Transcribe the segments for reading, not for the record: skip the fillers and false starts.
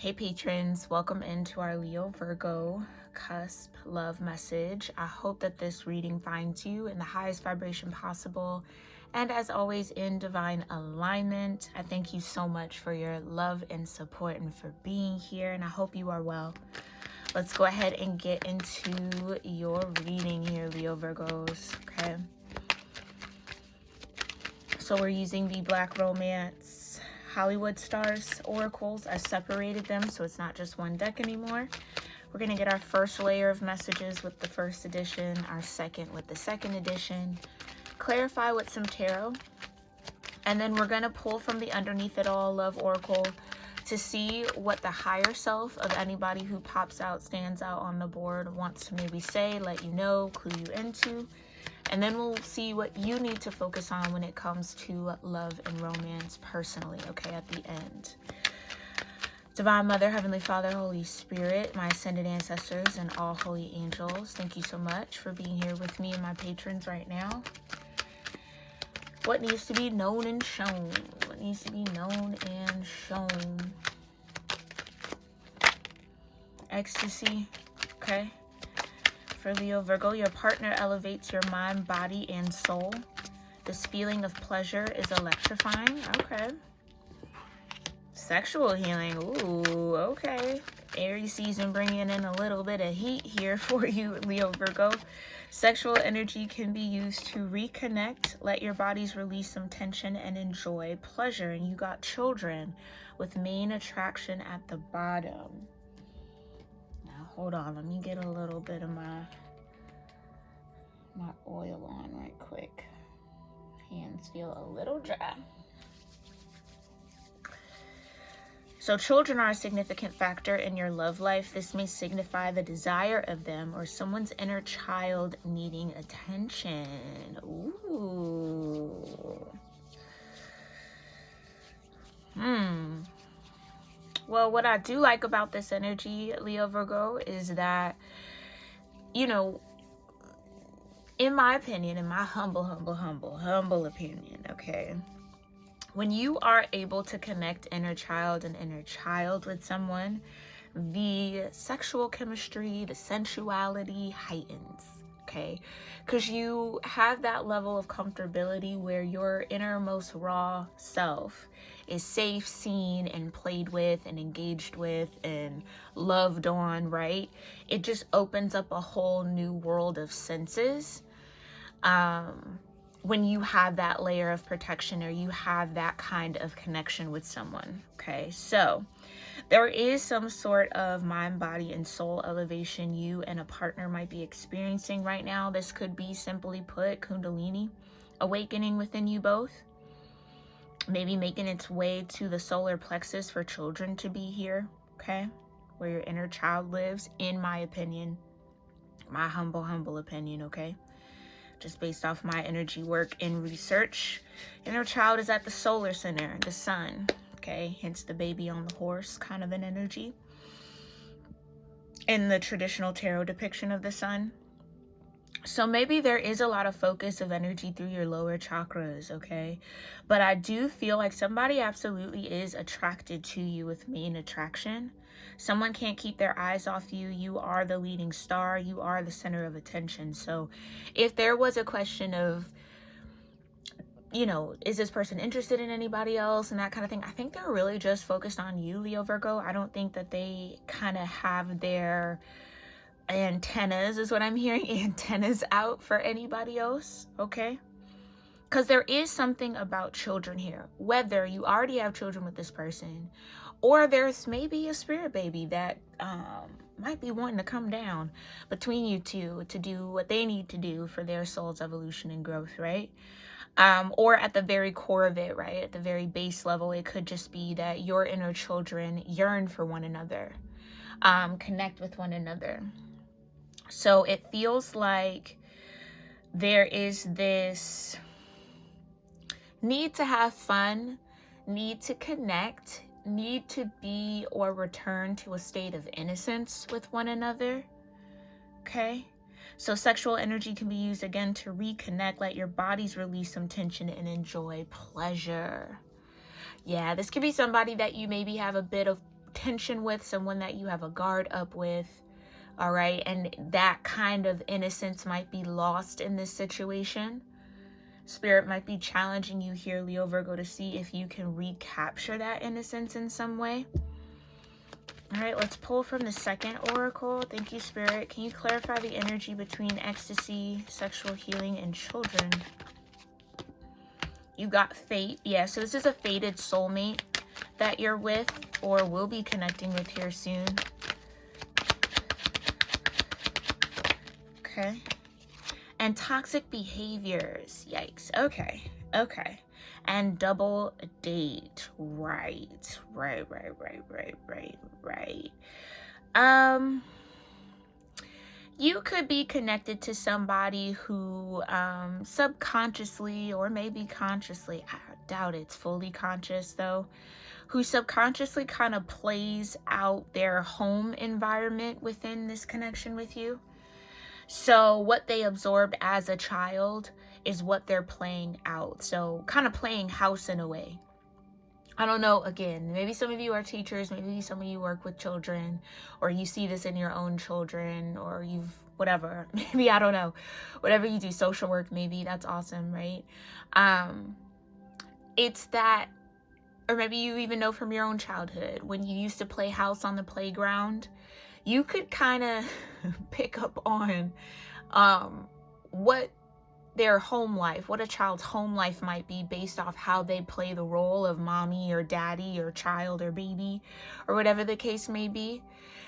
Hey patrons, welcome into our Leo Virgo cusp love message. I hope that this reading finds you in the highest vibration possible and as always in divine alignment. I thank you so much for your love and support and for being here, and I hope you are well. Let's go ahead and get into your reading here, Leo Virgos. Okay, so we're using the Black Romance Hollywood Stars oracles. I separated them so it's not just one deck anymore. We're going to get our first layer of messages with the first edition, our second with the second edition, clarify with some tarot, and then we're going to pull from the Underneath It All Love Oracle to see what the higher self of anybody who pops out, stands out on the board wants to maybe say, let you know, clue you into. And then we'll see what you need to focus on when it comes to love and romance personally, okay, at the end. Divine Mother, Heavenly Father, Holy Spirit, my ascended ancestors, and all holy angels, thank you so much for being here with me and my patrons right now. What needs to be known and shown? What needs to be known and shown? Ecstasy, okay? For Leo Virgo, your partner elevates your mind, body, and soul. This feeling of pleasure is electrifying. Okay. Sexual healing. Ooh, okay. Aries season bringing in a little bit of heat here for you, Leo Virgo. Sexual energy can be used to reconnect, let your bodies release some tension, and enjoy pleasure. And you got children with main attraction at the bottom. Hold on, let me get a little bit of my oil on right quick. Hands feel a little dry. So children are a significant factor in your love life. This may signify the desire of them or someone's inner child needing attention. Ooh. Well, what I do like about this energy, Leo Virgo, is that, you know, in my opinion, in my humble opinion, okay, when you are able to connect inner child and inner child with someone, the sexual chemistry, the sensuality heightens, okay? Because you have that level of comfortability where your innermost raw self is safe, seen, and played with, and engaged with, and loved on, right? It just opens up a whole new world of senses when you have that layer of protection or you have that kind of connection with someone, okay? So there is some sort of mind, body, and soul elevation you and a partner might be experiencing right now. This could be, simply put, Kundalini awakening within you both. Maybe making its way to the solar plexus for children to be here, okay? Where your inner child lives, in my opinion. My humble opinion, okay? Just based off my energy work and research. Inner child is at the solar center, the sun, okay? Hence the baby on the horse kind of an energy. In the traditional tarot depiction of the sun. So maybe there is a lot of focus of energy through your lower chakras, okay? But I do feel like somebody absolutely is attracted to you with main attraction. Someone can't keep their eyes off you. You are the leading star. You are the center of attention. So if there was a question of, you know, is this person interested in anybody else and that kind of thing, I think they're really just focused on you, Leo Virgo. I don't think that they kind of have their antennas, is what I'm hearing, antennas out for anybody else, okay? Because there is something about children here, whether you already have children with this person or there's maybe a spirit baby that might be wanting to come down between you two to do what they need to do for their soul's evolution and growth, right? Or at the very core of it, right, at the very base level, it could just be that your inner children yearn for one another, connect with one another. So it feels like there is this need to have fun, need to connect, need to be or return to a state of innocence with one another, okay? So sexual energy can be used again to reconnect, let your bodies release some tension and enjoy pleasure. Yeah, this could be somebody that you maybe have a bit of tension with, someone that you have a guard up with. All right. And that kind of innocence might be lost in this situation. Spirit might be challenging you here, Leo Virgo, to see if you can recapture that innocence in some way. All right, let's pull from the second oracle. Thank you, Spirit. Can you clarify the energy between ecstasy, sexual healing, and children? You got fate. Yeah, so this is a fated soulmate that you're with or will be connecting with here soon. Okay. And toxic behaviors. Yikes. Okay. Okay. And double date. Right. You could be connected to somebody who subconsciously or maybe consciously, I doubt it's fully conscious though, who subconsciously kind of plays out their home environment within this connection with you. So what they absorbed as a child is what they're playing out. So kind of playing house in a way. I don't know, again, maybe some of you are teachers, maybe some of you work with children, or you see this in your own children, or you've, whatever, maybe, I don't know, whatever you do, social work, maybe, that's awesome, right? It's that, or maybe you even know from your own childhood, when you used to play house on the playground, you could kind of pick up on what their home life, what a child's home life might be based off how they play the role of mommy or daddy or child or baby or whatever the case may be.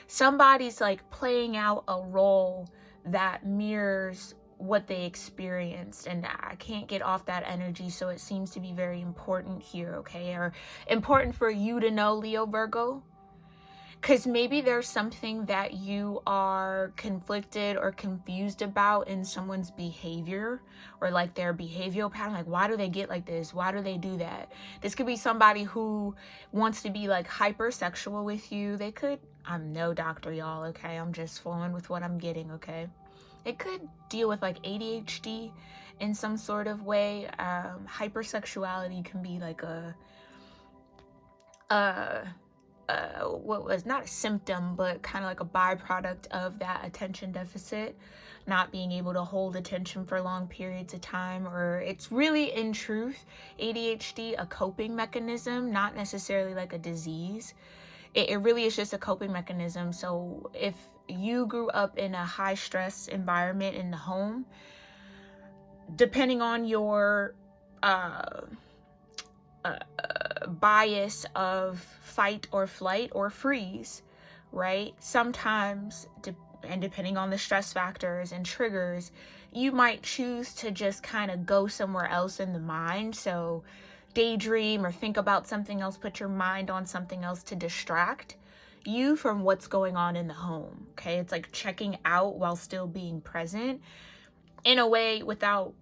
Somebody's like playing out a role that mirrors what they experienced, and I can't get off that energy, so it seems to be very important here, okay? Or important for you to know, Leo Virgo. Because maybe there's something that you are conflicted or confused about in someone's behavior or like their behavioral pattern. Like, why do they get like this? Why do they do that? This could be somebody who wants to be like hypersexual with you. They could, I'm no doctor, y'all, okay? I'm just flowing with what I'm getting, okay? It could deal with like ADHD in some sort of way. Hypersexuality can be like what was not a symptom, but kind of like a byproduct of that attention deficit, not being able to hold attention for long periods of time. Or it's really, in truth, ADHD, a coping mechanism, not necessarily like a disease. It really is just a coping mechanism. So if you grew up in a high stress environment in the home, depending on your bias of fight or flight or freeze, right? Sometimes, and depending on the stress factors and triggers, you might choose to just kind of go somewhere else in the mind. So daydream or think about something else, put your mind on something else to distract you from what's going on in the home, okay? It's like checking out while still being present in a way without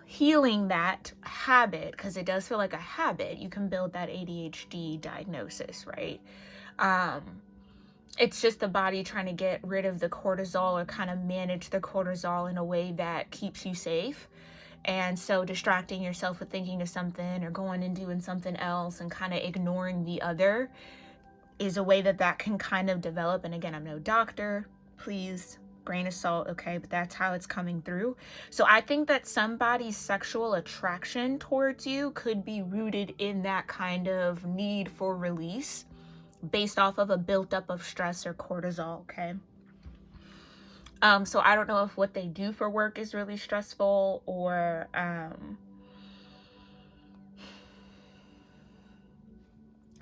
healing that habit, because it does feel like a habit. You can build that ADHD diagnosis, right? It's just the body trying to get rid of the cortisol or kind of manage the cortisol in a way that keeps you safe. And so distracting yourself with thinking of something or going and doing something else and kind of ignoring the other is a way that can kind of develop. And again, I'm no doctor, please, grain of salt, okay? But that's how it's coming through. So I think that somebody's sexual attraction towards you could be rooted in that kind of need for release based off of a buildup of stress or cortisol, okay? So I don't know if what they do for work is really stressful, or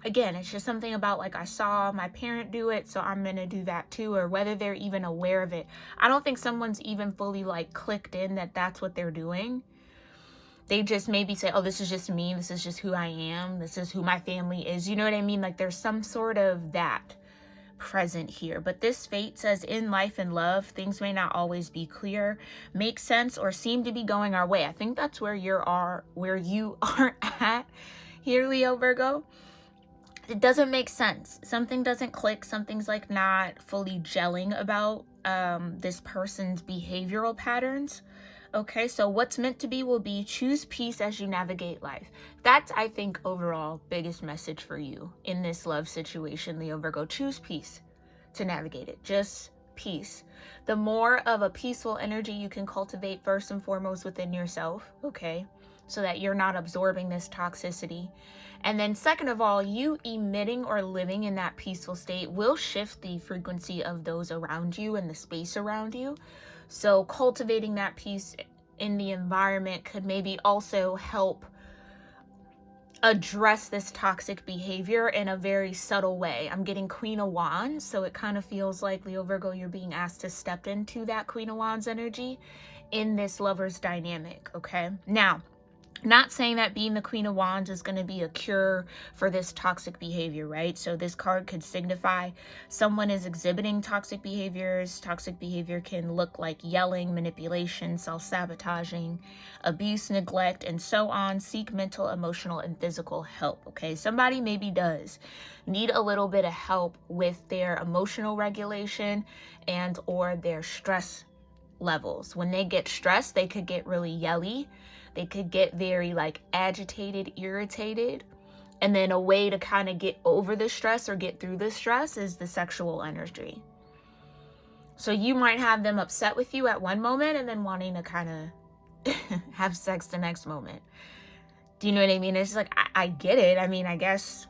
again, it's just something about like, I saw my parent do it, so I'm gonna do that too, or whether they're even aware of it. I don't think someone's even fully like clicked in that that's what they're doing. They just maybe say, oh, this is just me, this is just who I am, this is who my family is, you know what I mean? Like there's some sort of that present here. But this fate says, in life and love, things may not always be clear, make sense, or seem to be going our way. I think that's where you are at here, Leo Virgo. It doesn't make sense. Something doesn't click. Something's like not fully gelling about this person's behavioral patterns. Okay, so what's meant to be will be. Choose peace as you navigate life. That's, I think, overall biggest message for you in this love situation, Leo Virgo. Choose peace to navigate it. Just peace. The more of a peaceful energy you can cultivate first and foremost within yourself, okay, so that you're not absorbing this toxicity. And then second of all, you emitting or living in that peaceful state will shift the frequency of those around you and the space around you. So cultivating that peace in the environment could maybe also help address this toxic behavior in a very subtle way. I'm getting Queen of Wands, so it kind of feels like, Leo Virgo, you're being asked to step into that Queen of Wands energy in this lover's dynamic, okay? Now, not saying that being the Queen of Wands is going to be a cure for this toxic behavior, right? So this card could signify someone is exhibiting toxic behaviors. Toxic behavior can look like yelling, manipulation, self-sabotaging, abuse, neglect, and so on. Seek mental, emotional, and physical help, okay? Somebody maybe does need a little bit of help with their emotional regulation and or their stress levels. When they get stressed, they could get really yelly. They could get very like agitated, irritated. And then a way to kind of get over the stress or get through the stress is the sexual energy. So you might have them upset with you at one moment and then wanting to kind of have sex the next moment. Do you know what I mean? It's like, I get it. I mean, I guess,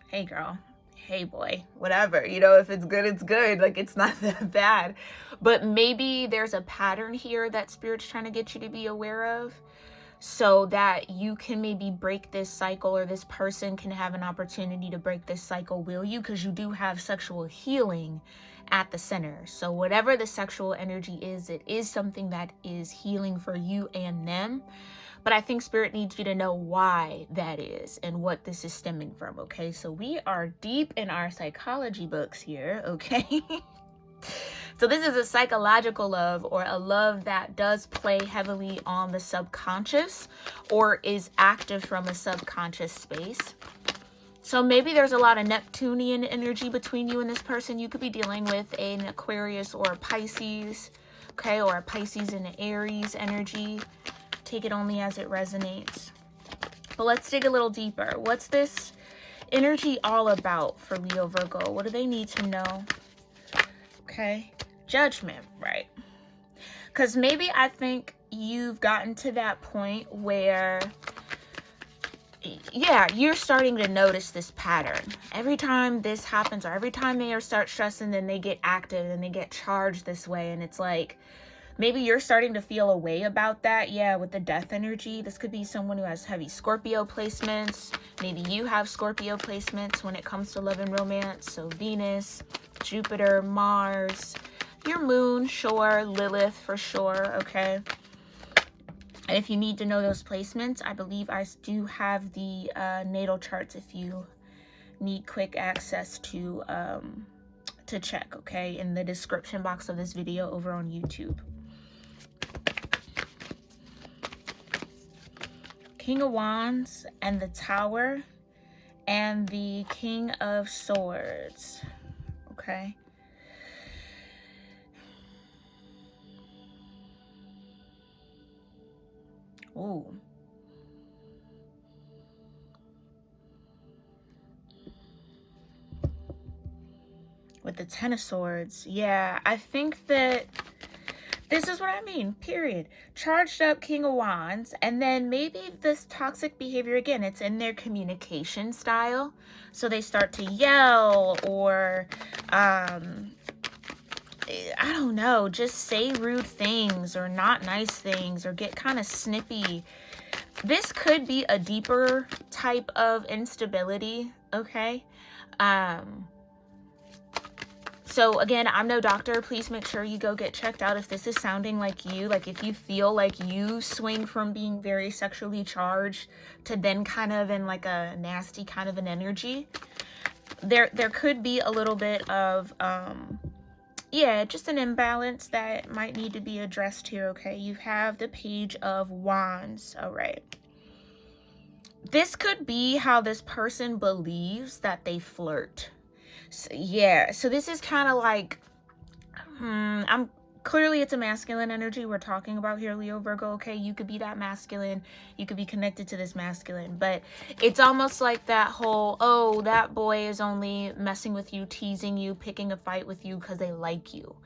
hey girl, hey boy, whatever, you know, if it's good, it's good. Like, it's not that bad. But maybe there's a pattern here that Spirit's trying to get you to be aware of, so that you can maybe break this cycle, or this person can have an opportunity to break this cycle, will you? Because you do have sexual healing at the center. So whatever the sexual energy is, it is something that is healing for you and them. But I think Spirit needs you to know why that is and what this is stemming from, okay? So we are deep in our psychology books here, okay? So this is a psychological love, or a love that does play heavily on the subconscious or is active from a subconscious space. So maybe there's a lot of Neptunian energy between you and this person. You could be dealing with an Aquarius or a Pisces, okay, or a Pisces and an Aries energy. Take it only as it resonates. But let's dig a little deeper. What's this energy all about for Leo Virgo? What do they need to know? Okay, Judgment, right? Because maybe I think you've gotten to that point where, yeah, you're starting to notice this pattern. Every time this happens, or every time they start stressing, then they get active and they get charged this way. And it's like, maybe you're starting to feel a way about that. Yeah, with the death energy, this could be someone who has heavy Scorpio placements. Maybe you have Scorpio placements when it comes to love and romance. So Venus, Jupiter, Mars, your moon, sure, Lilith for sure, okay? And if you need to know those placements, I believe I do have the natal charts if you need quick access to check, okay? In the description box of this video over on YouTube. King of Wands and the Tower and the King of Swords, okay? Ooh. With the Ten of Swords, yeah, I think that this is what I mean, period. Charged up King of Wands, and then maybe this toxic behavior, again, it's in their communication style. So they start to yell, or, I don't know, just say rude things or not nice things, or get kind of snippy. This could be a deeper type of instability, okay? So again, I'm no doctor. Please make sure you go get checked out if this is sounding like you. Like if you feel like you swing from being very sexually charged to then kind of in like a nasty kind of an energy. There could be a little bit of, yeah, just an imbalance that might need to be addressed here, okay? You have the Page of Wands, all right. This could be how this person believes that they flirt. So, yeah, so this is kind of like, I'm clearly it's a masculine energy we're talking about here, Leo, Virgo. Okay, you could be that masculine, you could be connected to this masculine, but it's almost like that whole, oh, that boy is only messing with you, teasing you, picking a fight with you because they like you.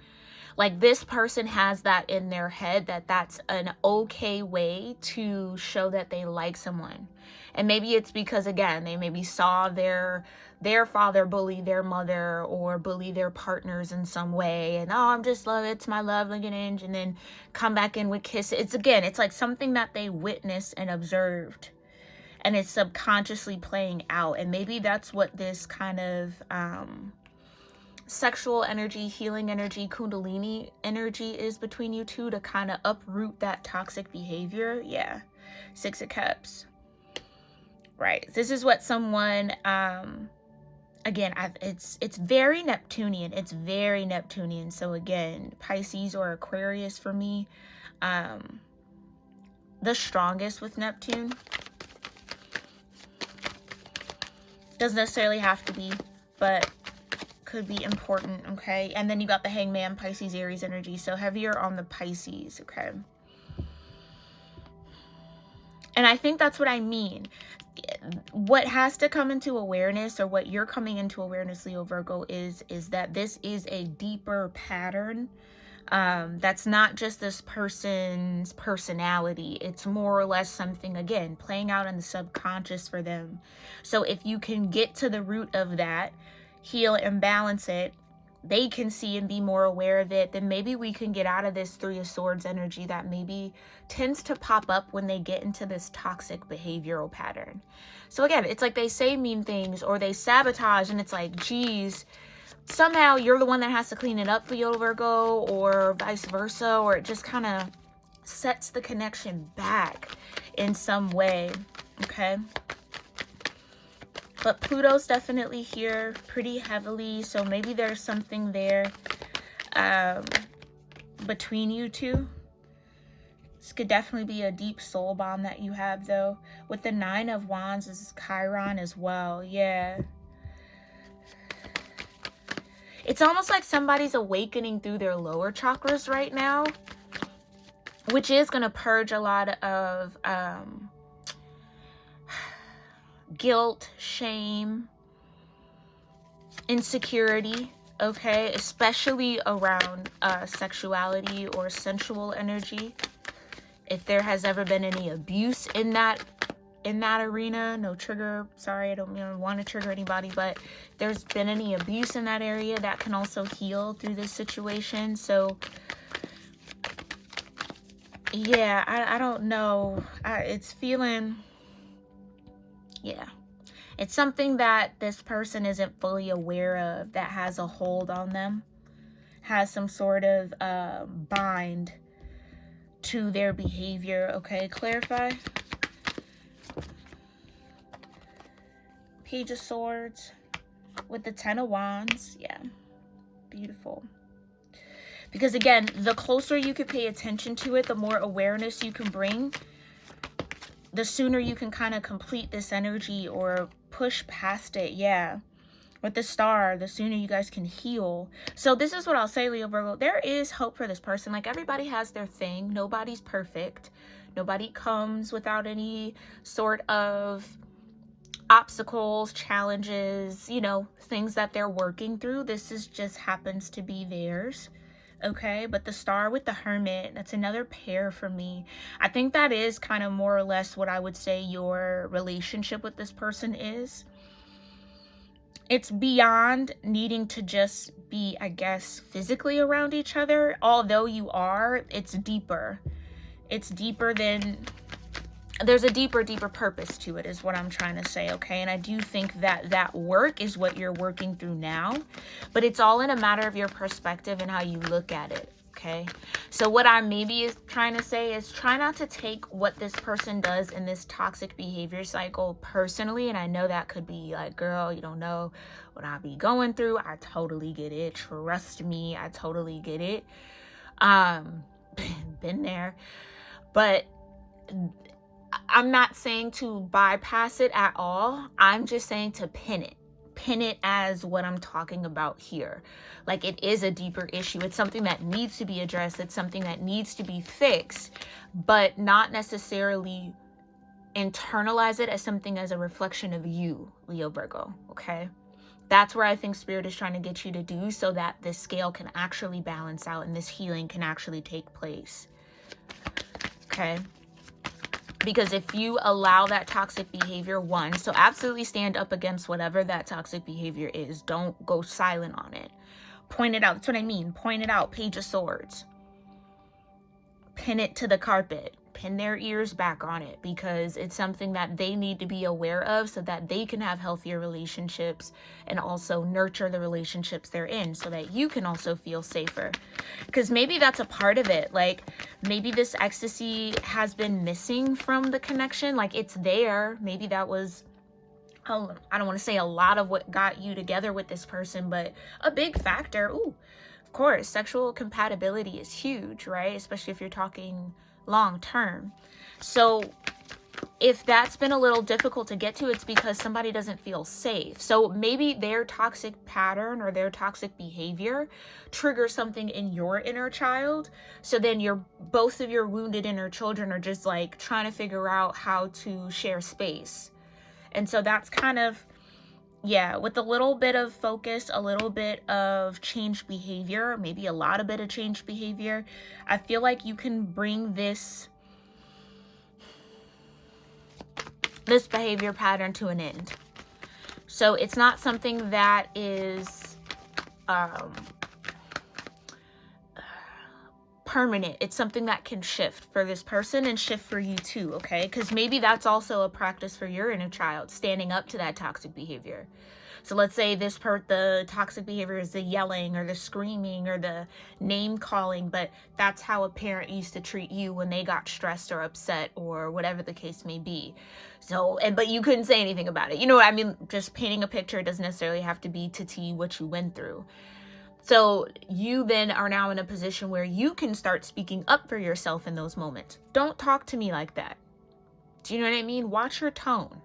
Like, this person has that in their head, that that's an okay way to show that they like someone. And maybe it's because, again, they maybe saw their father bully their mother or bully their partners in some way, and oh, I'm just love, it's my love language, and then come back in with kisses. It's, again, it's like something that they witnessed and observed, and it's subconsciously playing out. And maybe that's what this kind of sexual energy, healing energy, kundalini energy is between you two, to kind of uproot that toxic behavior. Yeah, 6 of Cups. Right, this is what someone, again, it's very Neptunian. It's very Neptunian. So again, Pisces or Aquarius for me, the strongest with Neptune. Doesn't necessarily have to be, but could be important, okay? And then you got the Hangman, Pisces, Aries energy. So heavier on the Pisces, okay? And I think that's what I mean. What has to come into awareness, or what you're coming into awareness, Leo, Virgo, is that this is a deeper pattern. That's not just this person's personality. It's more or less something, again, playing out in the subconscious for them. So if you can get to the root of that, heal and balance it, they can see and be more aware of it, then maybe we can get out of this 3 of Swords energy that maybe tends to pop up when they get into this toxic behavioral pattern. So again, it's like they say mean things or they sabotage, and it's like, geez, somehow you're the one that has to clean it up, Leo, Virgo, or vice versa, or it just kind of sets the connection back in some way, okay? But Pluto's definitely here pretty heavily, so maybe there's something there between you two. This could definitely be a deep soul bond that you have, though. With the 9 of Wands, this is Chiron as well. Yeah. It's almost like somebody's awakening through their lower chakras right now, which is going to purge a lot of guilt, shame, insecurity, okay, especially around sexuality or sensual energy. If there has ever been any abuse in that arena, no trigger, sorry, I don't want to trigger anybody, but if there's been any abuse in that area, that can also heal through this situation. So yeah, I don't know, it's feeling, yeah, it's something that this person isn't fully aware of, that has a hold on them, has some sort of bind to their behavior, okay? Clarify. Page of Swords with the 10 of Wands. Yeah, beautiful. Because again, the closer you can pay attention to it, the more awareness you can bring, the sooner you can kind of complete this energy or push past it. Yeah, with the Star, the sooner you guys can heal. So this is what I'll say, Leo, Virgo. There is hope for this person. Like, everybody has their thing. Nobody's perfect. Nobody comes without any sort of obstacles, challenges, you know, things that they're working through. This is just happens to be theirs, okay? But the Star with the Hermit, that's another pair for me. I think that is kind of more or less what I would say your relationship with this person is. It's beyond needing to just be, I guess, physically around each other. Although you are, it's deeper. It's deeper than, there's a deeper purpose to it, is what I'm trying to say, okay? And I do think that that work is what you're working through now, but it's all in a matter of your perspective and how you look at it, okay? So what I maybe is trying to say is, try not to take what this person does in this toxic behavior cycle personally. And I know that could be like, girl, you don't know what I be going through. I totally get it. Trust me, I totally get it. Been there. But I'm not saying to bypass it at all. I'm just saying to pin pin it as what I'm talking about here. Like, it is a deeper issue. It's something that needs to be addressed. It's something that needs to be fixed, but not necessarily internalize it as something as a reflection of you, Leo Virgo, okay? That's where I think Spirit is trying to get you to do, so that this scale can actually balance out and this healing can actually take place, okay? Because if you allow that toxic behavior, so absolutely stand up against whatever that toxic behavior is. Don't go silent on it. Point it out. That's what I mean. Point it out. Page of Swords. Pin it to the carpet. Pin their ears back on it, because it's something that they need to be aware of so that they can have healthier relationships and also nurture the relationships they're in, so that you can also feel safer. Because maybe that's a part of it. Like, maybe this ecstasy has been missing from the connection. Like, it's there. Maybe that was, I don't want to say a lot of what got you together with this person, but a big factor. Ooh, of course, sexual compatibility is huge, right? Especially if you're talking long term. So if that's been a little difficult to get to, it's because somebody doesn't feel safe. So maybe their toxic pattern or their toxic behavior triggers something in your inner child. So then both of your wounded inner children are just like trying to figure out how to share space. And so that's kind of, yeah, with a little bit of focus, a little bit of change behavior, maybe a lot of bit of change behavior, I feel like you can bring this behavior pattern to an end. So it's not something that is permanent. It's something that can shift for this person and shift for you too, okay? Because maybe that's also a practice for your inner child, standing up to that toxic behavior. So let's say the toxic behavior is the yelling or the screaming or the name calling, but that's how a parent used to treat you when they got stressed or upset or whatever the case may be. So, but you couldn't say anything about it. You know what I mean? Just painting a picture doesn't necessarily have to be to T what you went through. So you then are now in a position where you can start speaking up for yourself in those moments. Don't talk to me like that. Do you know what I mean? Watch your tone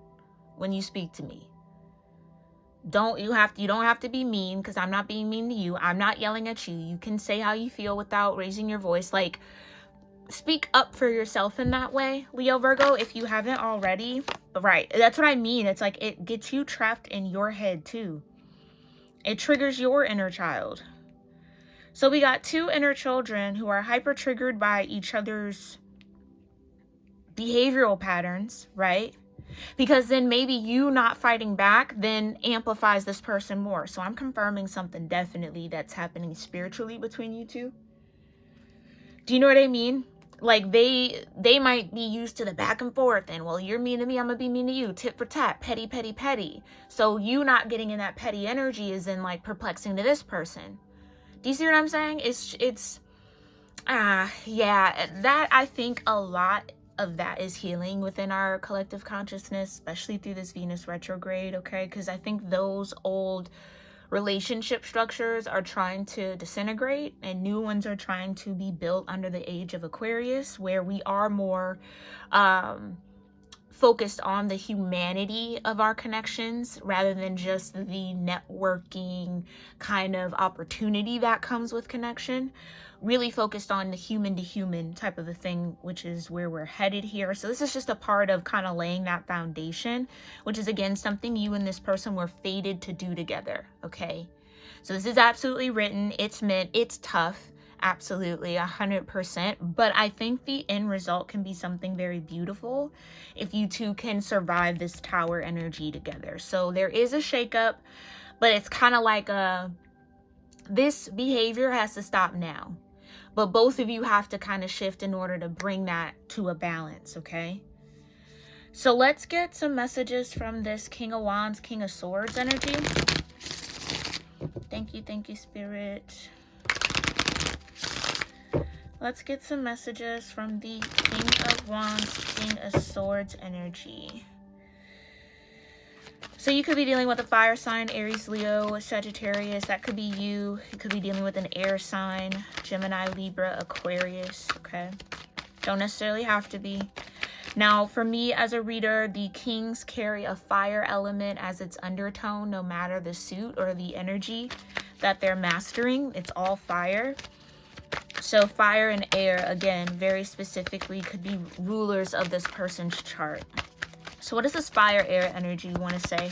when you speak to me. You don't have to be mean, because I'm not being mean to you. I'm not yelling at you. You can say how you feel without raising your voice. Like, speak up for yourself in that way, Leo Virgo, if you haven't already. Right. That's what I mean. It's like it gets you trapped in your head too. It triggers your inner child. So we got two inner children who are hyper triggered by each other's behavioral patterns, right? Because then maybe you not fighting back then amplifies this person more. So I'm confirming something definitely that's happening spiritually between you two. Do you know what I mean? Like they might be used to the back and forth, and well, you're mean to me, I'm gonna be mean to you, tit for tat, petty, petty, petty. So you not getting in that petty energy is in like perplexing to this person. Do you see what I'm saying? Yeah, that I think a lot of that is healing within our collective consciousness, especially through this Venus retrograde, okay? Because I think those old relationship structures are trying to disintegrate and new ones are trying to be built under the age of Aquarius, where we are more focused on the humanity of our connections rather than just the networking kind of opportunity that comes with connection. Really focused on the human to human type of a thing, which is where we're headed here. So this is just a part of kind of laying that foundation, which is again something you and this person were fated to do together, okay? So this is absolutely written, it's meant, it's tough, absolutely 100%, but I think the end result can be something very beautiful if you two can survive this tower energy together. So there is a shakeup, but it's kind of like this behavior has to stop now. But both of you have to kind of shift in order to bring that to a balance, okay? So let's get some messages from this King of Wands, King of Swords energy. Thank you, Spirit. Let's get some messages from the King of Wands, King of Swords energy. So you could be dealing with a fire sign, Aries, Leo, Sagittarius. That could be you. You could be dealing with an air sign, Gemini, Libra, Aquarius, okay? Don't necessarily have to be. Now, for me as a reader, the kings carry a fire element as its undertone, no matter the suit or the energy that they're mastering. It's all fire. So fire and air, again, very specifically could be rulers of this person's chart. So what does this fire air energy want to say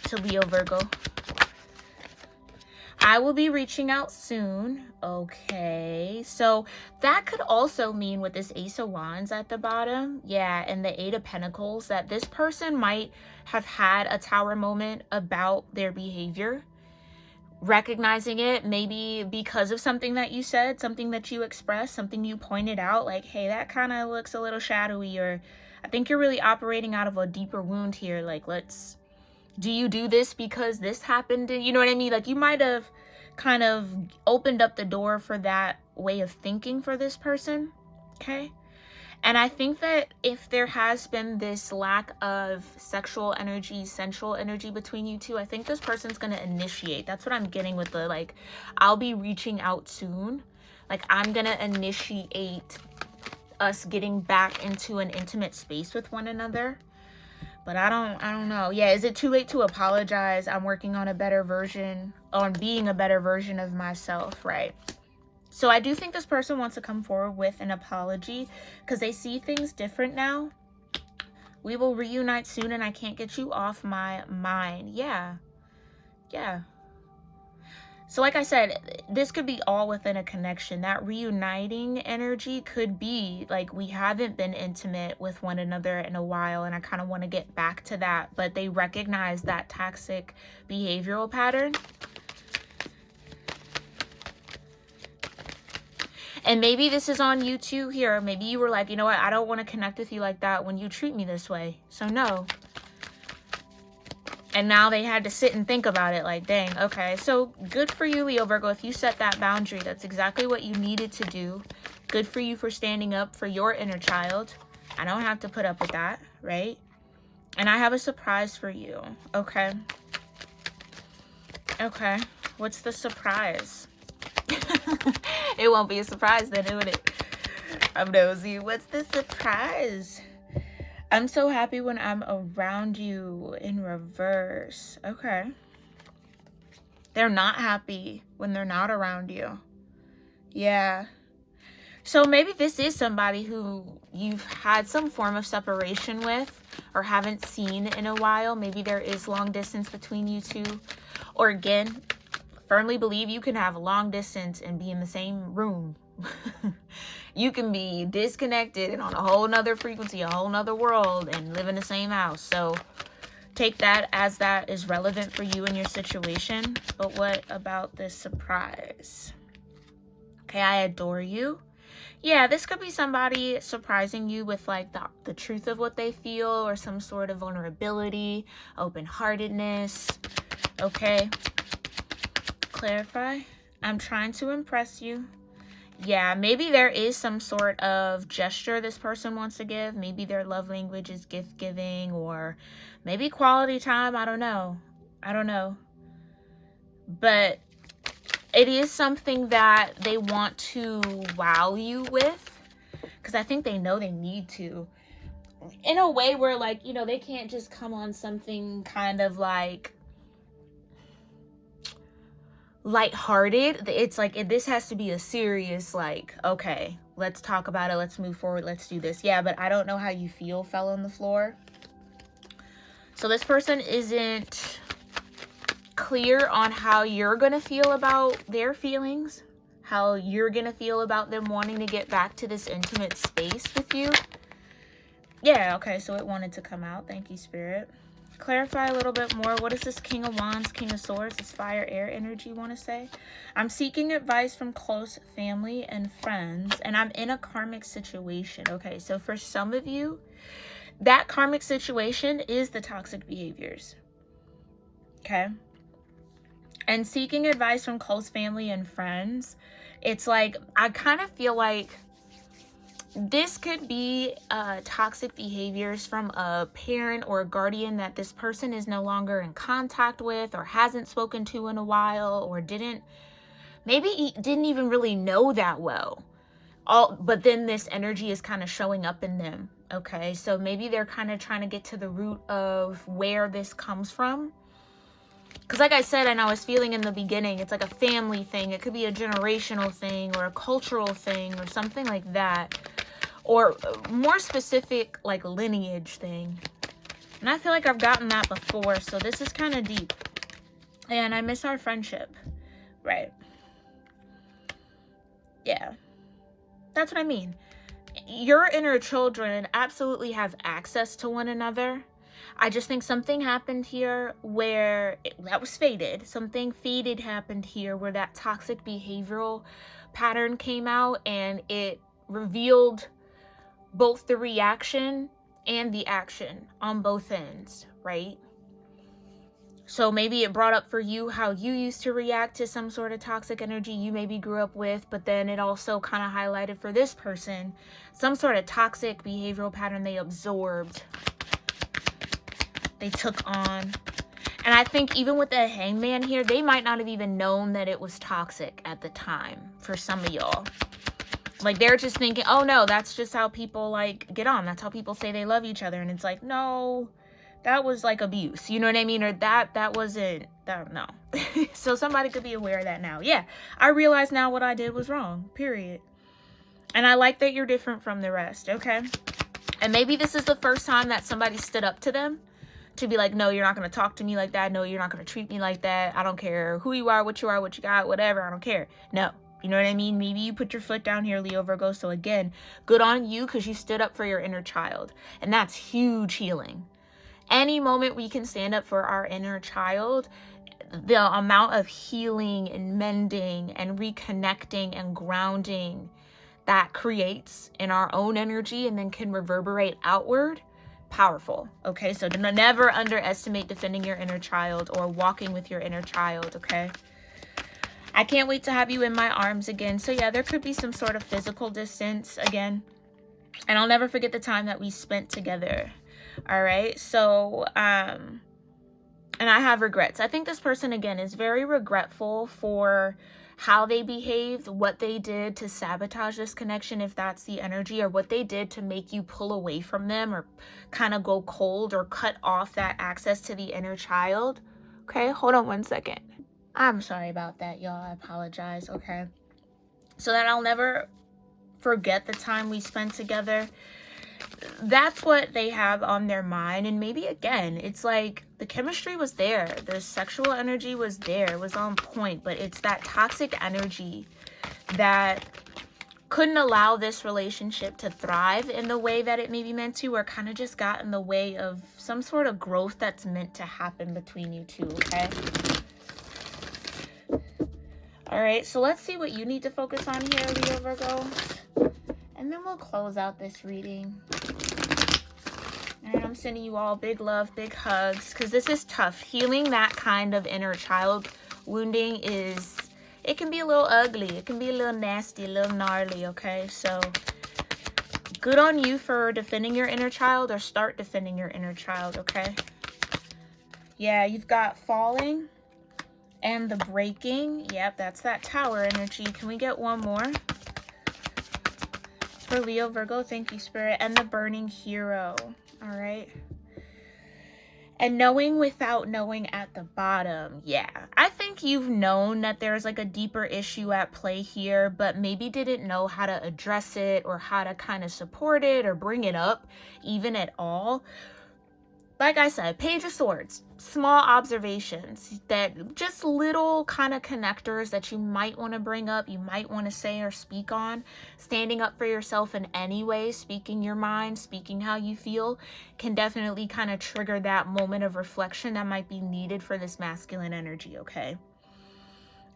to Leo Virgo? I will be reaching out soon. Okay, so that could also mean with this Ace of Wands at the bottom, yeah, and the Eight of Pentacles, that this person might have had a tower moment about their behavior, recognizing it, maybe because of something that you said, something that you expressed, something you pointed out, like, hey, that kind of looks a little shadowy, or I think you're really operating out of a deeper wound here. Like, do you do this because this happened? You know what I mean? Like, you might have kind of opened up the door for that way of thinking for this person, okay? And I think that if there has been this lack of sexual energy, sensual energy between you two, I think this person's going to initiate. That's what I'm getting with the, like, I'll be reaching out soon. Like, I'm going to initiate us getting back into an intimate space with one another. But I don't know. Yeah, is it too late to apologize? I'm working on a better version, on being a better version of myself, right? So I do think this person wants to come forward with an apology because they see things different now. We will reunite soon and I can't get you off my mind. Yeah. Yeah. So like I said, this could be all within a connection. That reuniting energy could be like, we haven't been intimate with one another in a while and I kind of want to get back to that. But they recognize that toxic behavioral pattern. And maybe this is on you too here. Maybe you were like, you know what, I don't want to connect with you like that when you treat me this way. So no. And now they had to sit and think about it, like, dang, okay. So good for you, Leo Virgo. If you set that boundary, that's exactly what you needed to do. Good for you for standing up for your inner child. I don't have to put up with that, right? And I have a surprise for you, okay? Okay, what's the surprise? It won't be a surprise then, would it? I'm nosy. What's the surprise? I'm so happy when I'm around you in reverse. Okay. They're not happy when they're not around you. Yeah. So maybe this is somebody who you've had some form of separation with or haven't seen in a while. Maybe there is long distance between you two. Or again, firmly believe you can have a long distance and be in the same room. You can be disconnected and on a whole nother frequency, a whole nother world, and live in the same house. So take that as that is relevant for you and your situation. But what about this surprise? Okay, I adore you. Yeah, this could be somebody surprising you with like the truth of what they feel, or some sort of vulnerability, open-heartedness. Okay, clarify. I'm trying to impress you. Yeah, maybe there is some sort of gesture this person wants to give. Maybe their love language is gift giving, or maybe quality time. I don't know. But it is something that they want to wow you with, because I think they know they need to. In a way where, like, you know, they can't just come on something kind of like lighthearted. It's like, this has to be a serious, like, okay, let's talk about it, let's move forward, let's do this. Yeah, but I don't know how you feel, fell on the floor. So this person isn't clear on how you're gonna feel about their feelings, how you're gonna feel about them wanting to get back to this intimate space with you. Yeah, okay, so it wanted to come out. Thank you, Spirit. Clarify a little bit more. What is this King of Wands, King of Swords, this fire air energy want to say? I'm seeking advice from close family and friends, and I'm in a karmic situation. Okay, so for some of you, that karmic situation is the toxic behaviors. Okay? And seeking advice from close family and friends, it's like, I kind of feel like this could be toxic behaviors from a parent or a guardian that this person is no longer in contact with, or hasn't spoken to in a while, or didn't even really know that well. but then this energy is kind of showing up in them. Okay, so maybe they're kind of trying to get to the root of where this comes from. Because like I said, and I was feeling in the beginning, it's like a family thing. It could be a generational thing or a cultural thing or something like that. Or more specific, like lineage thing. And I feel like I've gotten that before, so this is kind of deep. And I miss our friendship. Right. Yeah. That's what I mean. Your inner children absolutely have access to one another. I just think something happened here where that was fated. Something fated happened here where that toxic behavioral pattern came out, and it revealed both the reaction and the action on both ends, right? So maybe it brought up for you how you used to react to some sort of toxic energy you maybe grew up with, but then it also kind of highlighted for this person some sort of toxic behavioral pattern they absorbed, they took on. And I think even with the hangman here, they might not have even known that it was toxic at the time for some of y'all. Like, they're just thinking, oh no, that's just how people like get on. That's how people say they love each other. And it's like, no, that was like abuse. You know what I mean? Or that wasn't, that, no. So somebody could be aware of that now. Yeah, I realize now what I did was wrong, period. And I like that you're different from the rest, okay? And maybe this is the first time that somebody stood up to them to be like, no, you're not going to talk to me like that. No, you're not going to treat me like that. I don't care who you are, what you got, whatever. I don't care. No. You know what I mean? Maybe you put your foot down here, Leo, Virgo. So again, good on you because you stood up for your inner child. And that's huge healing. Any moment we can stand up for our inner child, the amount of healing and mending and reconnecting and grounding that creates in our own energy and then can reverberate outward, powerful. Okay, so never underestimate defending your inner child or walking with your inner child. Okay, I can't wait to have you in my arms again. So yeah, there could be some sort of physical distance again, and I'll never forget the time that we spent together. All right, so and I have regrets. I think this person again is very regretful for how they behaved, what they did to sabotage this connection, if that's the energy, or what they did to make you pull away from them or kind of go cold or cut off that access to the inner child. Okay, hold on one second. I'm sorry about that, y'all. I apologize, okay? So that I'll never forget the time we spent together. That's what they have on their mind. And maybe again, it's like the chemistry was there, the sexual energy was there, it was on point, but it's that toxic energy that couldn't allow this relationship to thrive in the way that it maybe meant to, or kind of just got in the way of some sort of growth that's meant to happen between you two. Okay, all right, so let's see what you need to focus on here, Leo, Virgo, and then we'll close out this reading. And I'm sending you all big love, big hugs, because this is tough. Healing that kind of inner child wounding it can be a little ugly. It can be a little nasty, a little gnarly, okay? So good on you for defending your inner child, or start defending your inner child, okay? Yeah, you've got falling and the breaking. Yep, that's that tower energy. Can we get one more? For Leo, Virgo, thank you, Spirit. And the burning hero. All right. And knowing without knowing at the bottom. Yeah, I think you've known that there's like a deeper issue at play here, but maybe didn't know how to address it or how to kind of support it or bring it up even at all. Like I said, Page of Swords, small observations, that just little kind of connectors that you might want to bring up, you might want to say or speak on. Standing up for yourself in any way, speaking your mind, speaking how you feel, can definitely kind of trigger that moment of reflection that might be needed for this masculine energy, okay?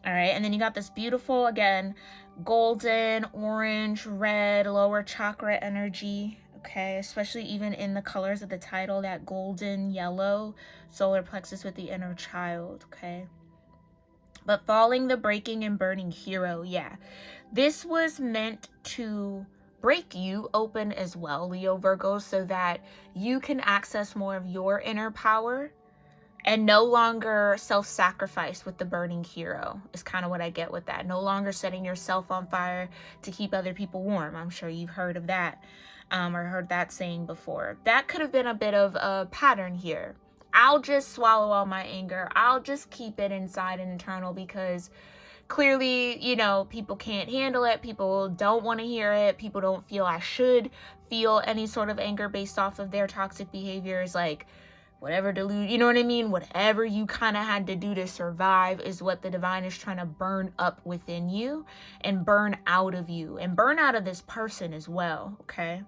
All right, and then you got this beautiful, again, golden, orange, red, lower chakra energy. Okay, especially even in the colors of the title, that golden yellow, solar plexus with the inner child, okay? But falling, the breaking, and burning hero, yeah. This was meant to break you open as well, Leo, Virgo, so that you can access more of your inner power And no longer self-sacrifice with the burning hero is kind of what I get with that. No longer setting yourself on fire to keep other people warm. I'm sure you've heard of that, or heard that saying before. That could have been a bit of a pattern here. I'll just swallow all my anger. I'll just keep it inside and internal because clearly, you know, people can't handle it. People don't want to hear it. People don't feel I should feel any sort of anger based off of their toxic behaviors. Like, whatever you know what I mean? Whatever you kind of had to do to survive is what the divine is trying to burn up within you and burn out of you and burn out of this person as well, okay?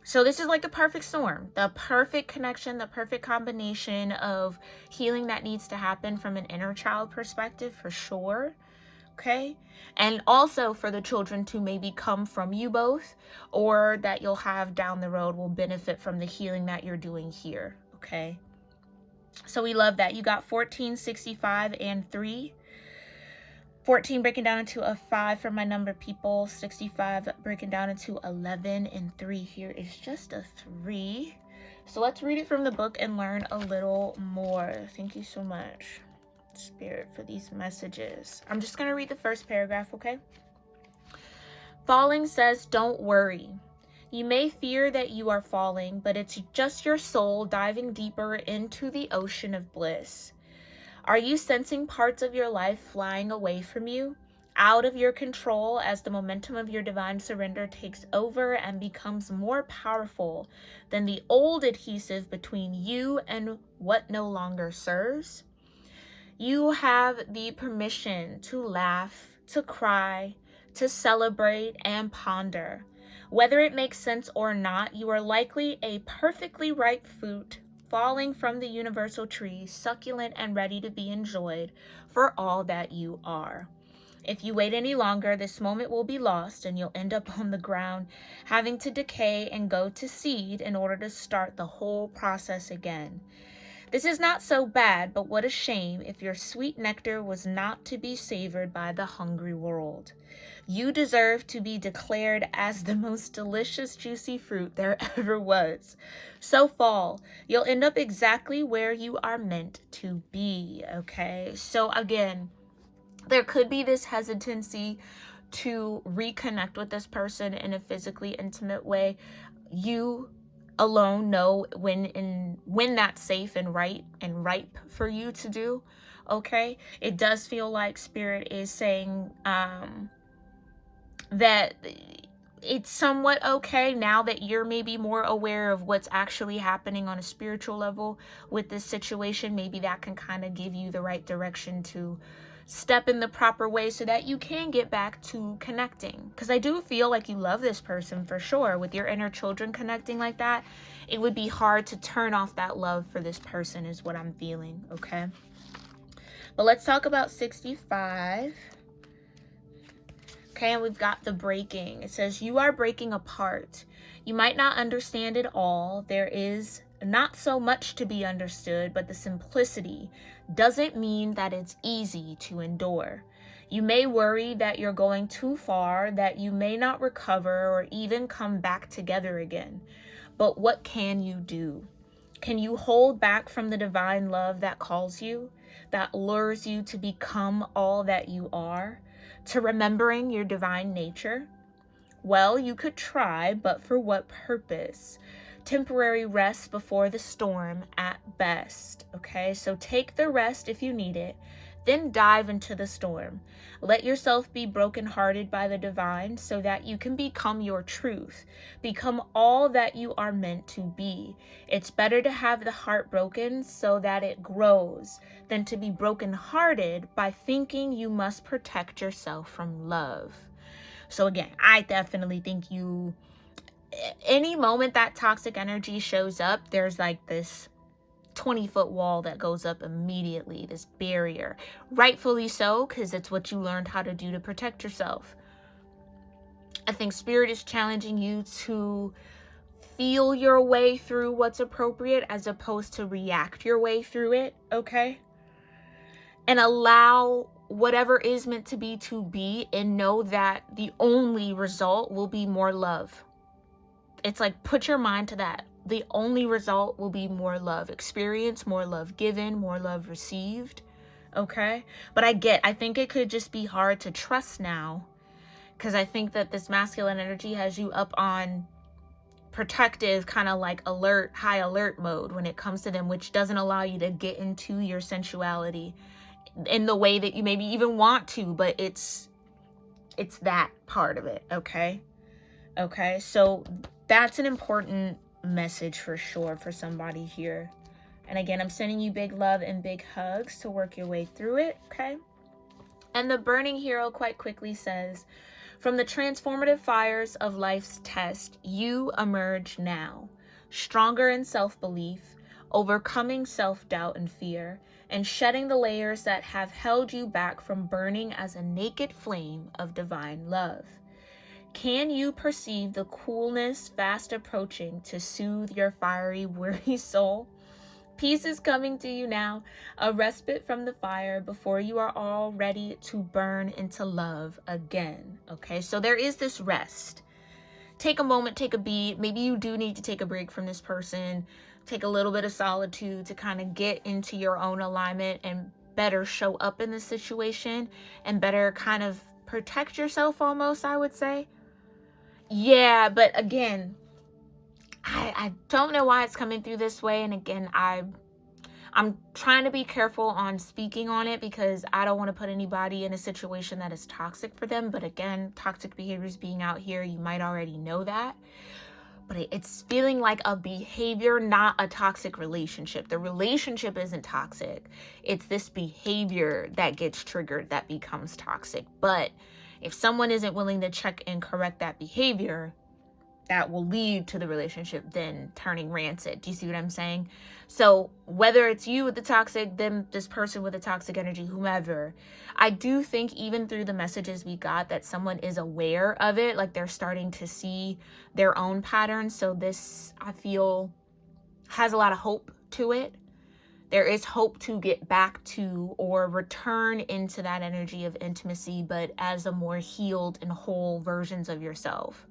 So this is like the perfect storm, the perfect connection, the perfect combination of healing that needs to happen from an inner child perspective for sure, okay? And also for the children to maybe come from you both, or that you'll have down the road will benefit from the healing that you're doing here. Okay, so we love that. You got 14, 65, and 3. 14 breaking down into a 5 for my number people. 65 breaking down into 11, and 3 here is just a 3. So let's read it from the book and learn a little more. Thank you so much, Spirit, for these messages. I'm just going to read the first paragraph, okay? Falling says, don't worry. You may fear that you are falling, but it's just your soul diving deeper into the ocean of bliss. Are you sensing parts of your life flying away from you, out of your control as the momentum of your divine surrender takes over and becomes more powerful than the old adhesive between you and what no longer serves? You have the permission to laugh, to cry, to celebrate, and ponder. Whether it makes sense or not, you are likely a perfectly ripe fruit falling from the universal tree, succulent and ready to be enjoyed for all that you are. If you wait any longer, this moment will be lost and you'll end up on the ground, having to decay and go to seed in order to start the whole process again. This is not so bad, but what a shame if your sweet nectar was not to be savored by the hungry world. You deserve to be declared as the most delicious, juicy fruit there ever was. So fall, you'll end up exactly where you are meant to be, okay? So again, there could be this hesitancy to reconnect with this person in a physically intimate way. You alone know when that's safe and right and ripe for you to do, okay? It does feel like Spirit is saying that it's somewhat okay now that you're maybe more aware of what's actually happening on a spiritual level with this situation. Maybe that can kind of give you the right direction to step in the proper way so that you can get back to connecting. Because I do feel like you love this person for sure. With your inner children connecting like that, it would be hard to turn off that love for this person is what I'm feeling, okay? But let's talk about 65. Okay, and we've got the breaking. It says, you are breaking apart. You might not understand it all. There is not so much to be understood, but the simplicity doesn't mean that it's easy to endure. You may worry that you're going too far, that you may not recover or even come back together again. But what can you do? Can you hold back from the divine love that calls you, that lures you to become all that you are, to remembering your divine nature? Well, you could try, but for what purpose? Temporary rest before the storm at best, okay? So take the rest if you need it, then dive into the storm. Let yourself be brokenhearted by the divine so that you can become your truth, become all that you are meant to be. It's better to have the heart broken so that it grows than to be brokenhearted by thinking you must protect yourself from love. So again, I definitely think any moment that toxic energy shows up, there's like this 20-foot wall that goes up immediately, this barrier. Rightfully so, because it's what you learned how to do to protect yourself. I think Spirit is challenging you to feel your way through what's appropriate as opposed to react your way through it, okay? And allow whatever is meant to be, and know that the only result will be more love. It's like, put your mind to that. the only result will be more love experienced, more love given, more love received. Okay? But I think it could just be hard to trust now, because I think that this masculine energy has you up on protective, kind of like alert, high alert mode when it comes to them, which doesn't allow you to get into your sensuality in the way that you maybe even want to, but it's that part of it. Okay? So that's an important message for sure for somebody here. And again, I'm sending you big love and big hugs to work your way through it. Okay? And the burning hero quite quickly says, from the transformative fires of life's test, you emerge now, stronger in self-belief, overcoming self-doubt and fear, and shedding the layers that have held you back from burning as a naked flame of divine love. Can you perceive the coolness fast approaching to soothe your fiery, weary soul? Peace is coming to you now, a respite from the fire before you are all ready to burn into love again. Okay, so there is this rest. Take a moment, take a beat. Maybe you do need to take a break from this person. Take a little bit of solitude to kind of get into your own alignment and better show up in the situation and better kind of protect yourself almost, I would say. Yeah, but again, I don't know why it's coming through this way. And again, I'm trying to be careful on speaking on it because I don't want to put anybody in a situation that is toxic for them. But again, toxic behaviors being out here, you might already know that. But it's feeling like a behavior, not a toxic relationship. The relationship isn't toxic. It's this behavior that gets triggered that becomes toxic. But if someone isn't willing to check and correct that behavior, that will lead to the relationship then turning rancid. Do you see what I'm saying? So whether it's you with the toxic, them, this person with the toxic energy, whomever, I do think even through the messages we got that someone is aware of it, like they're starting to see their own patterns. So this, I feel, has a lot of hope to it. There is hope to get back to or return into that energy of intimacy, but as a more healed and whole versions of yourself.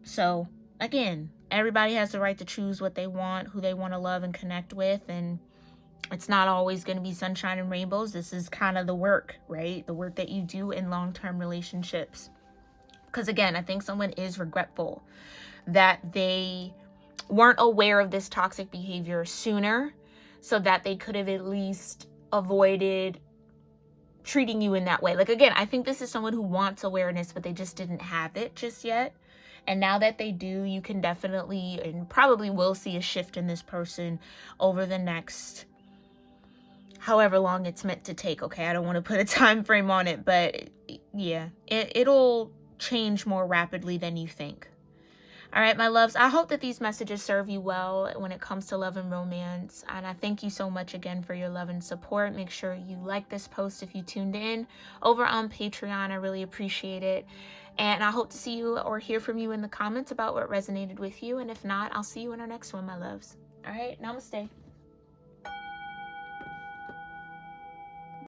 So again, everybody has the right to choose what they want, who they want to love and connect with. And it's not always going to be sunshine and rainbows. This is kind of the work, right? The work that you do in long-term relationships. Because again, I think someone is regretful that they weren't aware of this toxic behavior sooner, so that they could have at least avoided treating you in that way. Like, again, I think this is someone who wants awareness, but they just didn't have it just yet. And now that they do, you can definitely and probably will see a shift in this person over the next however long it's meant to take. Okay, I don't want to put a time frame on it, but yeah, it'll change more rapidly than you think. All right, my loves, I hope that these messages serve you well when it comes to love and romance. And I thank you so much again for your love and support. Make sure you like this post if you tuned in over on Patreon. I really appreciate it. And I hope to see you or hear from you in the comments about what resonated with you. And if not, I'll see you in our next one, my loves. All right, namaste.